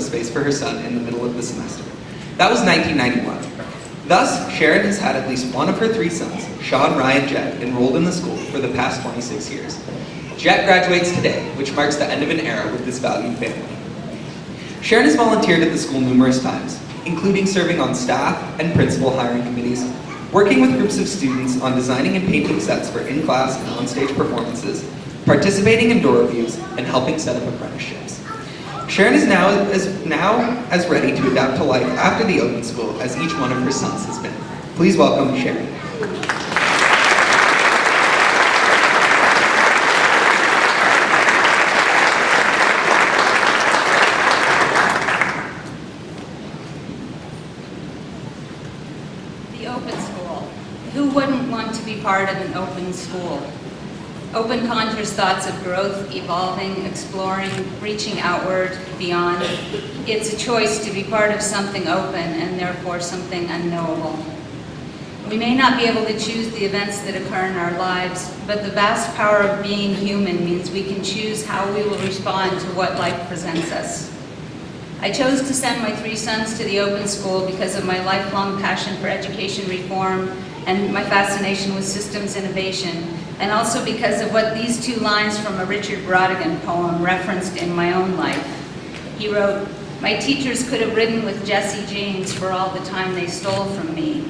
a space for her son in the middle of the semester. That was 1991. Thus, Sharon has had at least one of her 3 sons, Sean, Ryan, Jet, enrolled in the school for the past 26 years. Jet graduates today, which marks the end of an era with this valued family. Sharon has volunteered at the school numerous times, including serving on staff and principal hiring committees, working with groups of students on designing and painting sets for in-class and on-stage performances, participating in door reviews, and helping set up apprenticeships. Sharon is now as ready to adapt to life after the open school as each one of her sons has been. Please welcome Sharon. The open school. Who wouldn't want to be part of an open school? Open conjures thoughts of growth, evolving, exploring, reaching outward, beyond. It's a choice to be part of something open and therefore something unknowable. We may not be able to choose the events that occur in our lives, but the vast power of being human means we can choose how we will respond to what life presents us. I chose to send my 3 sons to the open school because of my lifelong passion for education reform and my fascination with systems innovation, and also because of what these 2 lines from a Richard Brautigan poem referenced in my own life. He wrote, "My teachers could have ridden with Jesse James for all the time they stole from me."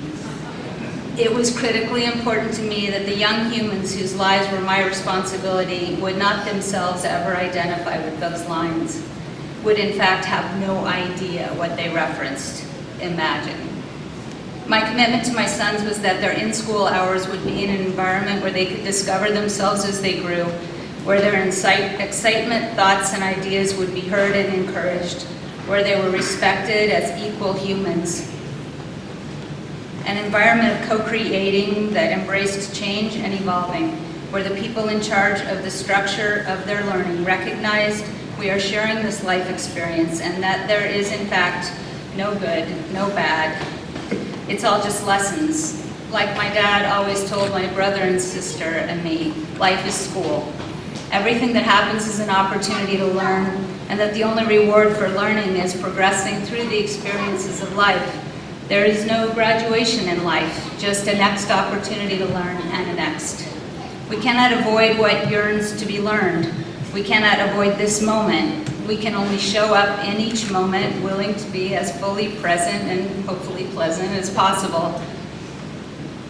It was critically important to me that the young humans whose lives were my responsibility would not themselves ever identify with those lines, would in fact have no idea what they referenced. Imagine. My commitment to my sons was that their in-school hours would be in an environment where they could discover themselves as they grew, where their excitement, thoughts, and ideas would be heard and encouraged, where they were respected as equal humans. An environment of co-creating that embraced change and evolving, where the people in charge of the structure of their learning recognized we are sharing this life experience and that there is in fact no good, no bad. It's all just lessons. Like my dad always told my brother and sister and me, life is school. Everything that happens is an opportunity to learn, and that the only reward for learning is progressing through the experiences of life. There is no graduation in life, just a next opportunity to learn and a next. We cannot avoid what yearns to be learned. We cannot avoid this moment. We can only show up in each moment willing to be as fully present and hopefully pleasant as possible.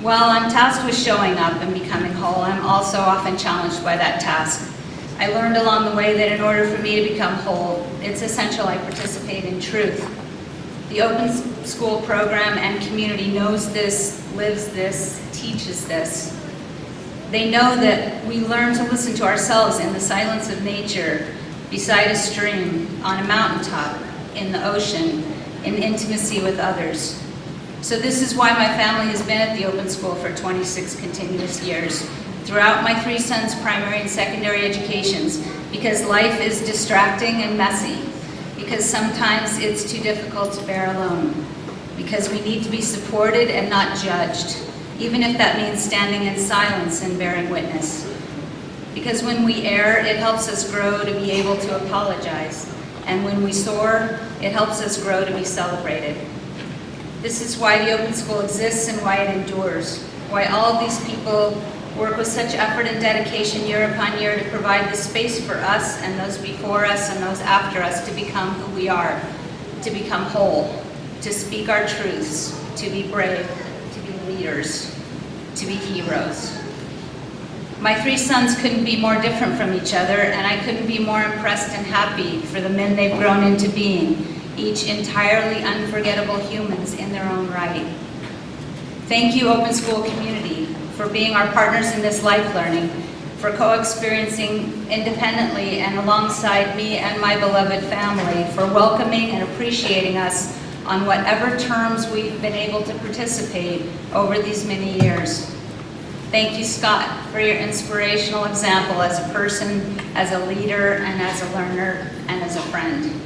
While I'm tasked with showing up and becoming whole, I'm also often challenged by that task. I learned along the way that in order for me to become whole, it's essential I participate in truth. The open school program and community knows this, lives this, teaches this. They know that we learn to listen to ourselves in the silence of nature, beside a stream, on a mountaintop, in the ocean, in intimacy with others. So this is why my family has been at the open school for 26 continuous years, throughout my 3 sons' primary and secondary educations, because life is distracting and messy, because sometimes it's too difficult to bear alone, because we need to be supported and not judged, even if that means standing in silence and bearing witness. Because when we err, it helps us grow to be able to apologize. And when we soar, it helps us grow to be celebrated. This is why the open school exists and why it endures. Why all of these people work with such effort and dedication year upon year to provide the space for us and those before us and those after us to become who we are, to become whole, to speak our truths, to be brave, to be leaders, to be heroes. My 3 sons couldn't be more different from each other, and I couldn't be more impressed and happy for the men they've grown into being, each entirely unforgettable humans in their own right. Thank you, Open School community, for being our partners in this life learning, for co-experiencing independently and alongside me and my beloved family, for welcoming and appreciating us on whatever terms we've been able to participate over these many years. Thank you, Scott, for your inspirational example as a person, as a leader, and as a learner, and as a friend.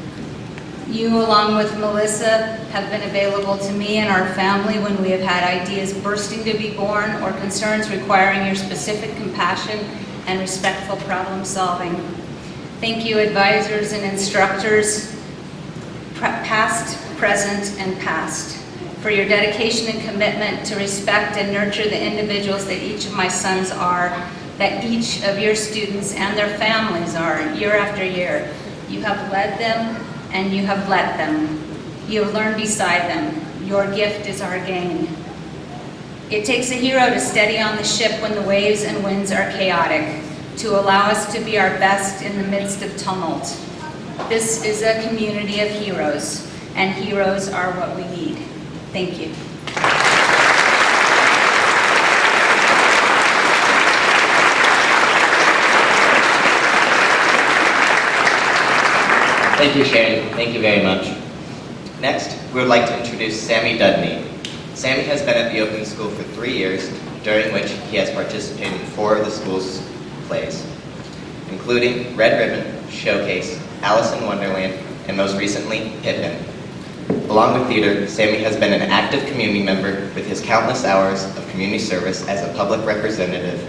You, along with Melissa, have been available to me and our family when we have had ideas bursting to be born or concerns requiring your specific compassion and respectful problem solving. Thank you, advisors and instructors. past, present, and past, for your dedication and commitment to respect and nurture the individuals that each of my sons are, that each of your students and their families are, year after year. You have led them and you have let them. You have learned beside them. Your gift is our gain. It takes a hero to steady on the ship when the waves and winds are chaotic, to allow us to be our best in the midst of tumult. This is a community of heroes, and heroes are what we need. Thank you. Thank you, Sharon. Thank you very much. Next, we would like to introduce Sammy Dudney. Sammy has been at the Open School for 3 years, during which he has participated in 4 of the school's plays, including Red Ribbon, Showcase, Alice in Wonderland, and most recently, Pippin. Along with theater, Sammy has been an active community member with his countless hours of community service as a public representative.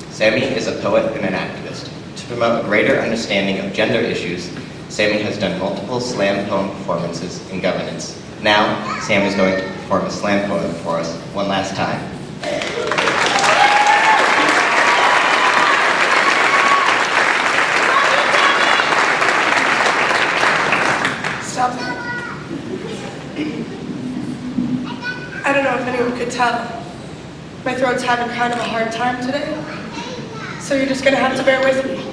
Sammy is a poet and an activist. To promote a greater understanding of gender issues, Sammy has done multiple slam poem performances in governance. Now, Sam is going to perform a slam poem for us one last time. Stop that. I don't know if anyone could tell. My throat's having kind of a hard time today, so you're just gonna have to bear with me.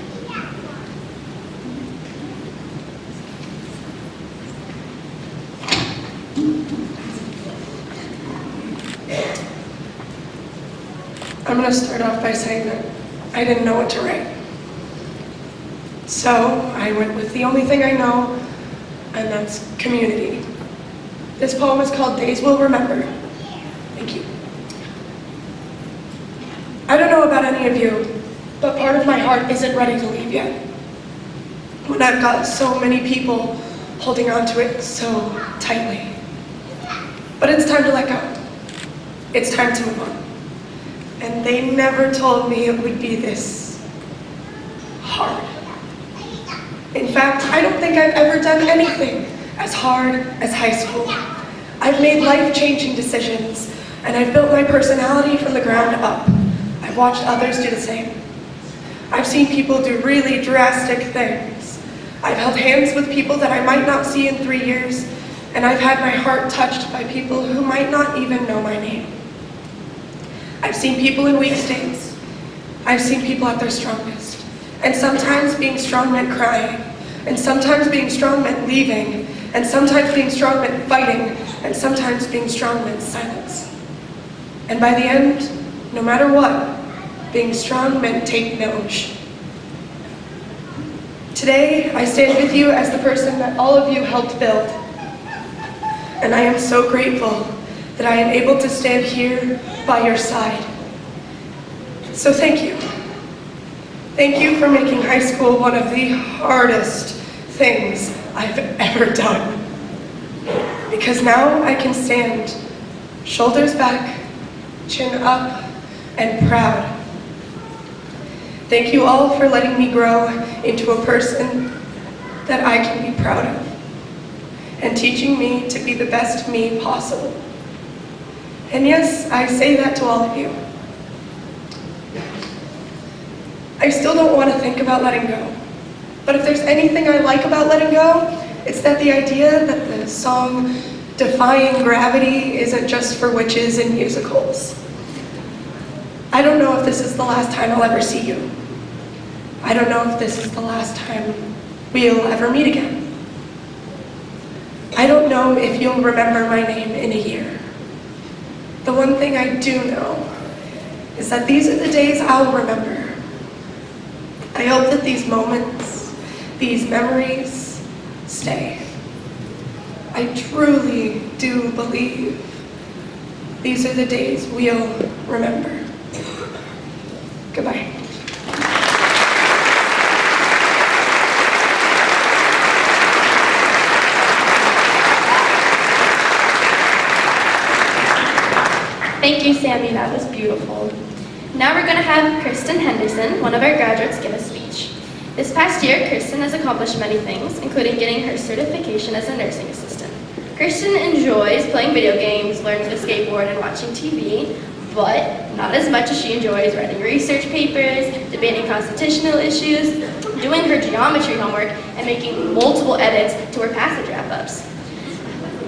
I'm gonna start off by saying that I didn't know what to write. So I went with the only thing I know, and that's community. This poem is called Days We'll Remember. Thank you. I don't know about any of you, but part of my heart isn't ready to leave yet. When I've got so many people holding on to it so tightly. But it's time to let go. It's time to move on. And they never told me it would be this hard. In fact, I don't think I've ever done anything as hard as high school. I've made life-changing decisions, and I've built my personality from the ground up. I've watched others do the same. I've seen people do really drastic things. I've held hands with people that I might not see in 3 years, and I've had my heart touched by people who might not even know my name. I've seen people in weak states. I've seen people at their strongest. And sometimes being strong meant crying. And sometimes being strong meant leaving. And sometimes being strong meant fighting. And sometimes being strong meant silence. And by the end, no matter what, being strong meant take no shit. Today, I stand with you as the person that all of you helped build. And I am so grateful that I am able to stand here by your side. So thank you. Thank you for making high school one of the hardest things I've ever done. Because now I can stand shoulders back, chin up, and proud. Thank you all for letting me grow into a person that I can be proud of, and teaching me to be the best me possible. And yes, I say that to all of you. I still don't want to think about letting go. But if there's anything I like about letting go, it's that the idea that the song Defying Gravity isn't just for witches and musicals. I don't know if this is the last time I'll ever see you. I don't know if this is the last time we'll ever meet again. I don't know if you'll remember my name in a year. The one thing I do know is that these are the days I'll remember. I hope that these moments, these memories, stay. I truly do believe these are the days we'll remember. Goodbye. Thank you, Sammy. That was beautiful. Now we're going to have Kristen Henderson, one of our graduates, give a speech. This past year, Kristen has accomplished many things, including getting her certification as a nursing assistant. Kristen enjoys playing video games, learning to skateboard, and watching TV, but not as much as she enjoys writing research papers, debating constitutional issues, doing her geometry homework, and making multiple edits to her passage wrap-ups.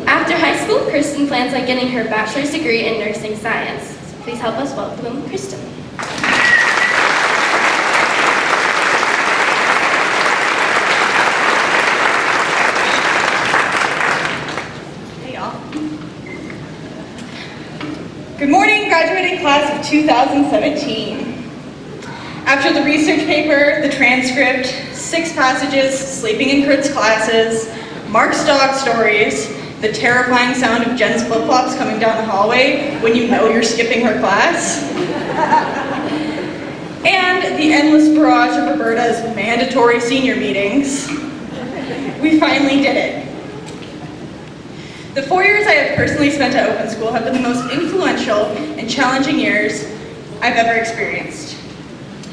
After high school, Kristen plans on getting her bachelor's degree in nursing science. So please help us welcome Kristen. Hey, y'all. Good morning, graduating class of 2017. After the research paper, the transcript, 6 passages, sleeping in Kurt's classes, Mark's dog stories, the terrifying sound of Jen's flip-flops coming down the hallway when you know you're skipping her class, and the endless barrage of Roberta's mandatory senior meetings, we finally did it. The 4 years I have personally spent at Open School have been the most influential and challenging years I've ever experienced.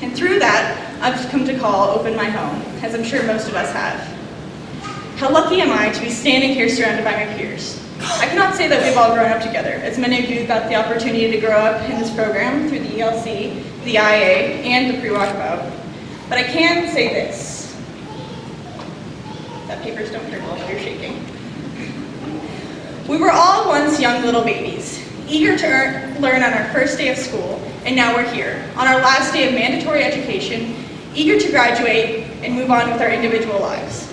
And through that, I've come to call Open my home, as I'm sure most of us have. How lucky am I to be standing here surrounded by my peers? I cannot say that we've all grown up together, as many of you got the opportunity to grow up in this program through the ELC, the IA, and the pre-walkabout. But I can say this. That papers don't hurt while you're shaking. We were all once young little babies, eager to learn on our first day of school, and now we're here, on our last day of mandatory education, eager to graduate and move on with our individual lives.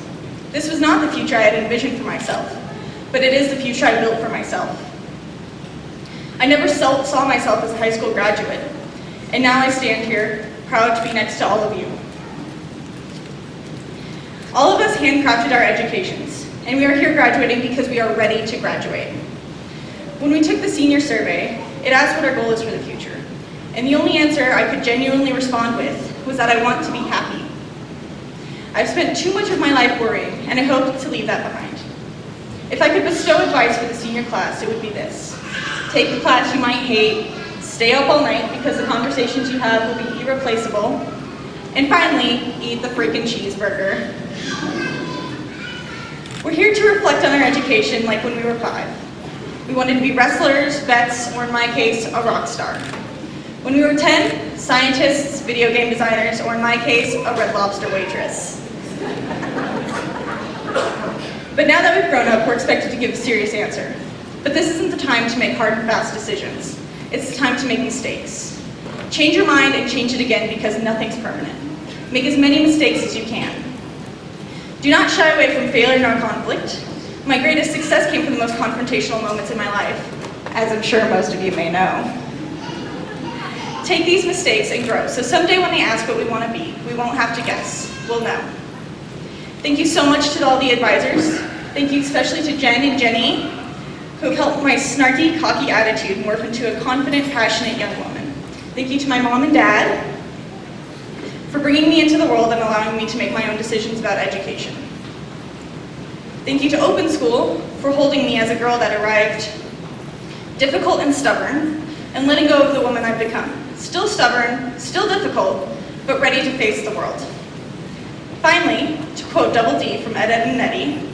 This was not the future I had envisioned for myself, but it is the future I built for myself. I never saw myself as a high school graduate, and now I stand here, proud to be next to all of you. All of us handcrafted our educations, and we are here graduating because we are ready to graduate. When we took the senior survey, it asked what our goal is for the future, and the only answer I could genuinely respond with was that I want to be happy. I've spent too much of my life worrying, and I hope to leave that behind. If I could bestow advice for the senior class, it would be this. Take a class you might hate, stay up all night because the conversations you have will be irreplaceable, and finally, eat the freaking cheeseburger. We're here to reflect on our education like when we were 5. We wanted to be wrestlers, vets, or in my case, a rock star. When we were 10, scientists, video game designers, or in my case, a Red Lobster waitress. But now that we've grown up, we're expected to give a serious answer. But this isn't the time to make hard and fast decisions. It's the time to make mistakes. Change your mind and change it again because nothing's permanent. Make as many mistakes as you can. Do not shy away from failure nor conflict. My greatest success came from the most confrontational moments in my life, as I'm sure most of you may know. Take these mistakes and grow, so someday when they ask what we want to be, we won't have to guess. We'll know. Thank you so much to all the advisors. Thank you especially to Jen and Jenny, who have helped my snarky, cocky attitude morph into a confident, passionate young woman. Thank you to my mom and dad for bringing me into the world and allowing me to make my own decisions about education. Thank you to Open School for holding me as a girl that arrived difficult and stubborn, and letting go of the woman I've become. Still stubborn, still difficult, but ready to face the world. Finally, to quote Double D from Ed, Edd and Eddy,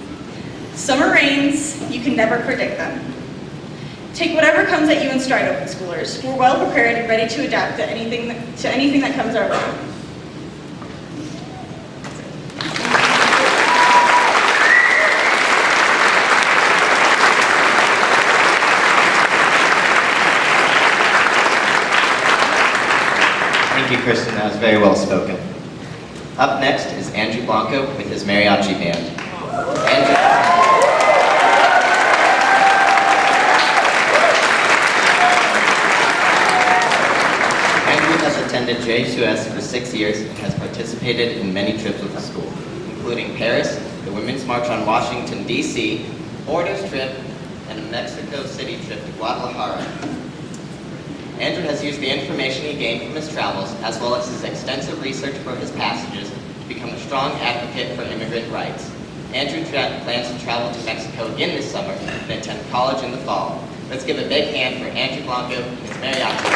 summer rains, you can never predict them. Take whatever comes at you in stride, Open Schoolers. We're well prepared and ready to adapt to anything that comes our way. Thank you, Kristen. That was very well spoken. Up next is Andrew Blanco with his mariachi band. Andrew has attended JCOS for 6 years and has participated in many trips with the school, including Paris, the Women's March on Washington, D.C., Borders trip, and a Mexico City trip to Guadalajara. Andrew has used the information he gained from his travels, as well as his extensive research for his passages, to become a strong advocate for immigrant rights. Andrew plans to travel to Mexico again this summer and attend college in the fall. Let's give a big hand for Andrew Blanco and his mariachi.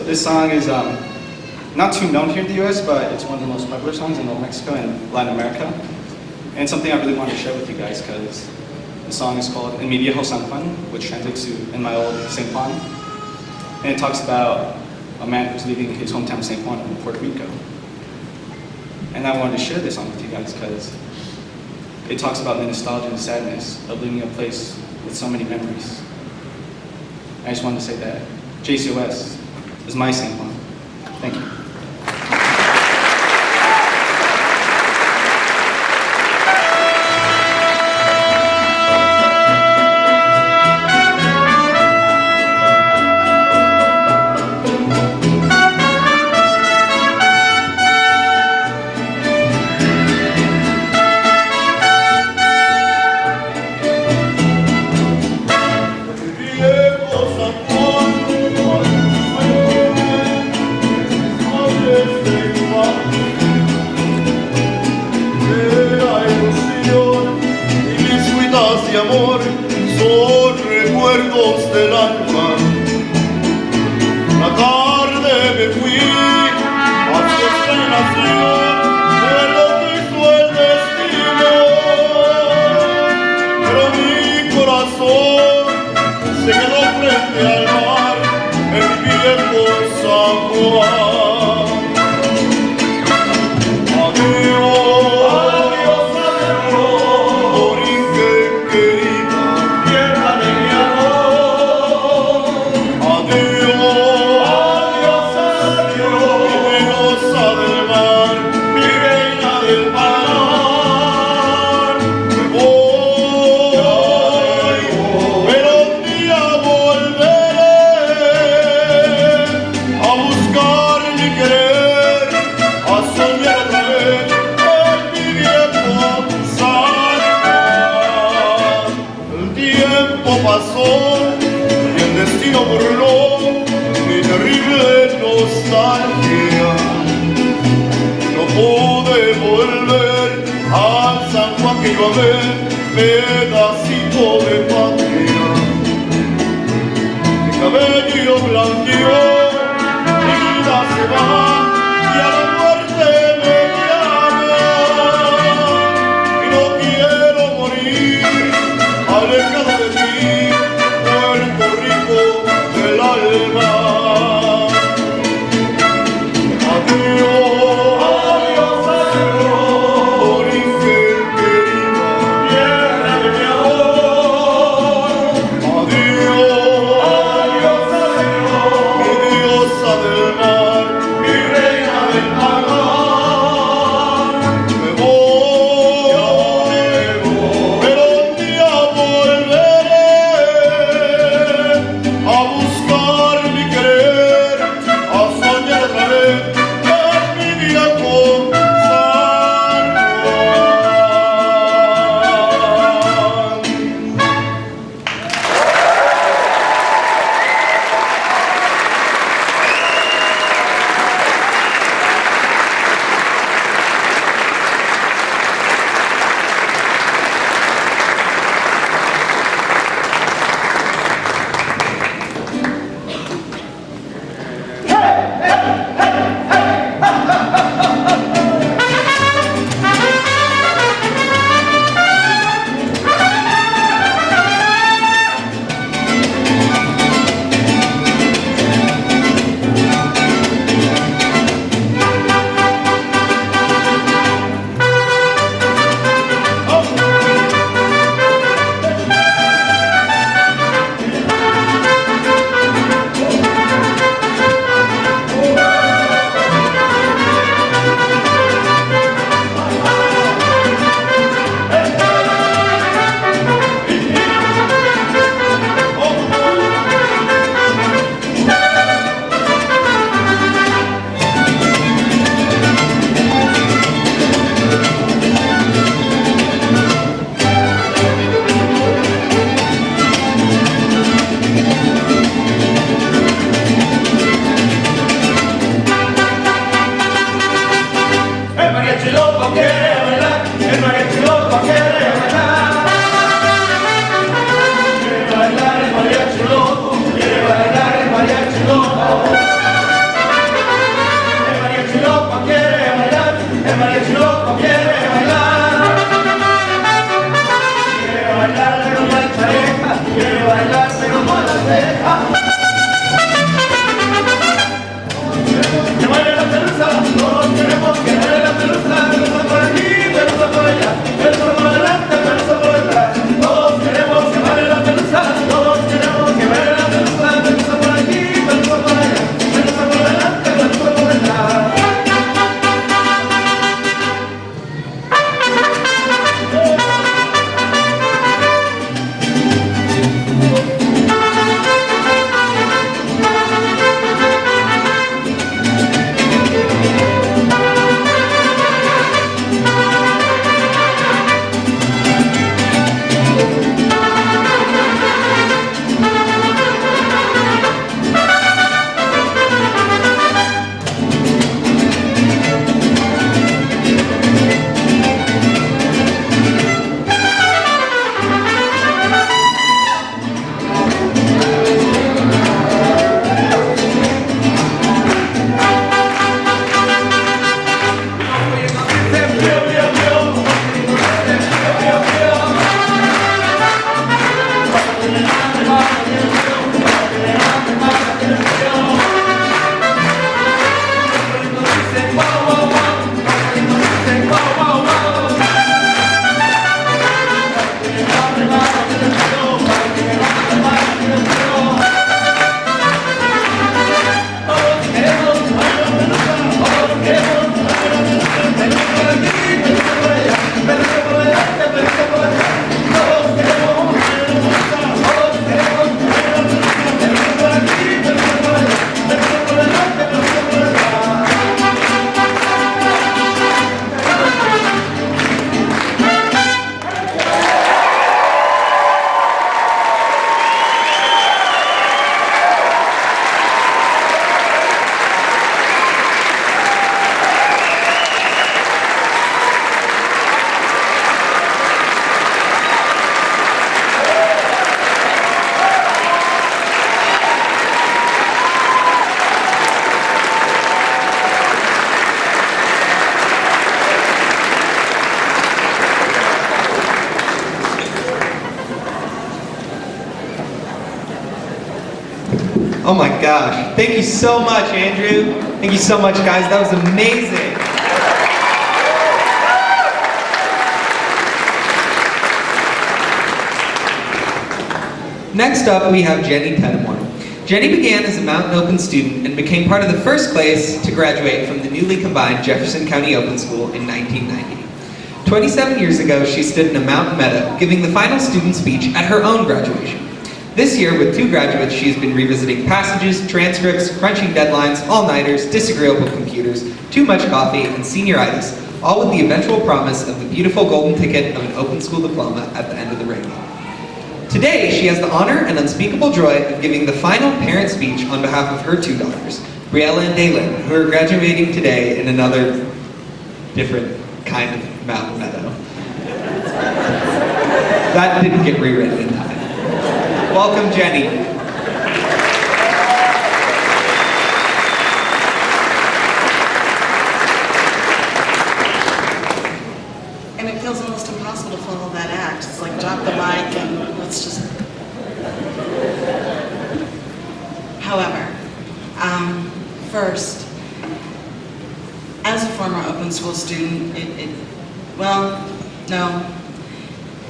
This song is not too known here in the US, but it's one of the most popular songs in Old Mexico and Latin America. And it's something I really wanted to share with you guys because the song is called En mi viejo San Juan, which translates to In my old St. Juan. And it talks about a man who's leaving his hometown St. Juan in Puerto Rico. And I wanted to share this song with you guys because it talks about the nostalgia and sadness of leaving a place with so many memories. I just wanted to say that JCOS is my St. Juan. Thank you. De amor son recuerdos del alma. La tarde me fui hacia esta nación, fue lo que hizo el destino. Pero mi corazón se quedó frente al mar en mi viejo San Juan. Adiós. Pasó y el destino burló mi terrible nostalgia. No pude volver al San Juan que yo amé, pedacito de patria. Mi cabello blanqueó, mi vida se va y a la muerte me llama. Y no quiero morir alejado de ti, Puerto Rico del alma. Adiós, adiós, adiós, origen querido, tierra de mi amor. Adiós, adiós, adiós. Oh my gosh. Thank you so much, Andrew. Thank you so much, guys. That was amazing. Next up, we have Jenny Pettimore. Jenny began as a Mountain Open student and became part of the first class to graduate from the newly combined Jefferson County Open School in 1990. 27 years ago, she stood in a mountain meadow, giving the final student speech at her own graduation. This year, with 2 graduates, she has been revisiting passages, transcripts, crunching deadlines, all-nighters, disagreeable computers, too much coffee, and senioritis, all with the eventual promise of the beautiful golden ticket of an open school diploma at the end of the rainbow. Today, she has the honor and unspeakable joy of giving the final parent speech on behalf of her 2 daughters, Briella and Daylin, who are graduating today in another different kind of mountain meadow. That didn't get rewritten in time. Welcome, Jenny. And it feels almost impossible to follow that act. It's like drop the mic and let's just... However, first, as a former open school student, well, no,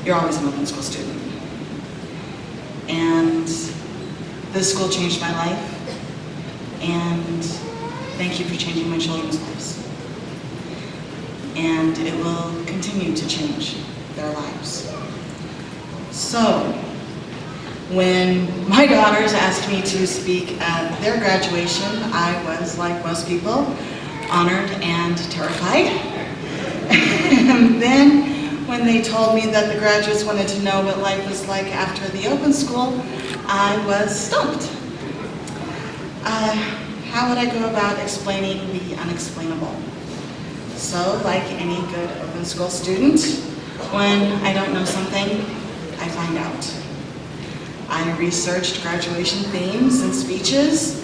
you're always an open school student. And this school changed my life, and thank you for changing my children's lives. And it will continue to change their lives. So, when my daughters asked me to speak at their graduation, I was, like most people, honored and terrified. And then, when they told me that the graduates wanted to know what life was like after the open school, I was stumped. How would I go about explaining the unexplainable? So, like any good open school student, when I don't know something, I find out. I researched graduation themes and speeches.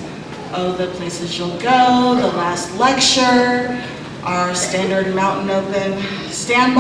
Oh, the places you'll go, the last lecture, our standard Mountain Open standby.